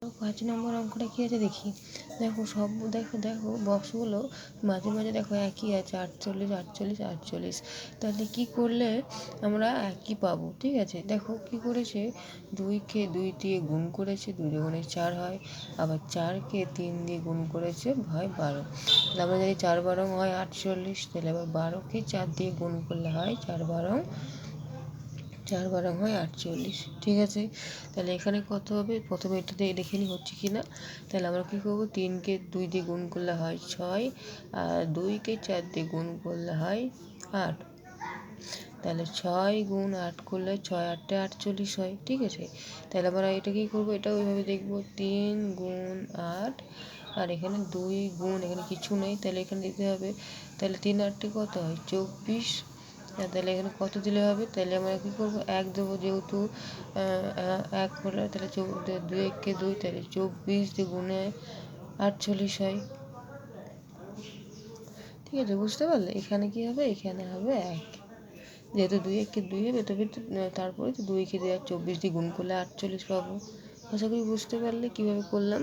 5 নম্বর অঙ্কটা কী আছে দেখি। দেখো দেখো বক্সগুলো মাঝে মাঝে দেখো একই আছে, 48 48 48। তাহলে কী করলে আমরা একই পাবো? ঠিক আছে, দেখো কী করেছে, 2কে 2 দিয়ে গুণ করেছে, 2 দুগুণে 4 হয়, আবার 4কে 3 দিয়ে গুণ করেছে হয় 12। তাহলে আমরা জানি 4 12 হয় 48। তাহলে আবার 12কে 4 দিয়ে গুণ করলে হয় 4 12 হয় 48। ঠিক আছে, তাহলে এখানে কত হবে? প্রথমে এটা দিয়ে দেখে নিই হচ্ছে কি না। তাহলে আমরা কী করবো, 3কে 2 দিয়ে গুণ করলে হয় 6, আর 2কে 4 দিয়ে গুণ করলে হয় 8। তাহলে 6 গুণ 8 করলে 6 8 48 হয়। ঠিক আছে, তাহলে আমরা এটা কী করবো, এটা ওইভাবে দেখবো, 3 গুণ 8, আর এখানে 2 গুণ, এখানে কিছু নেই, তাহলে এখানে দিতে হবে। তাহলে 3 8 কত হয়? 24। তাহলে এখানে কত দিলে হবে? তাহলে আমরা কী করবো, 1 দেবো, যেহেতু 1 হলে তাহলে 2 1কে 2, তাহলে 24 দিয়ে গুণে 48 হয়। ঠিক আছে, বুঝতে পারলে? এখানে কী হবে, এখানে হবে 1, যেহেতু 2 1কে 2 হবে, তবে তারপরে তো 2কে 2 আর 24 দিয়ে গুণ করলে 48 পাবো। আশা করি বুঝতে পারলে কীভাবে করলাম।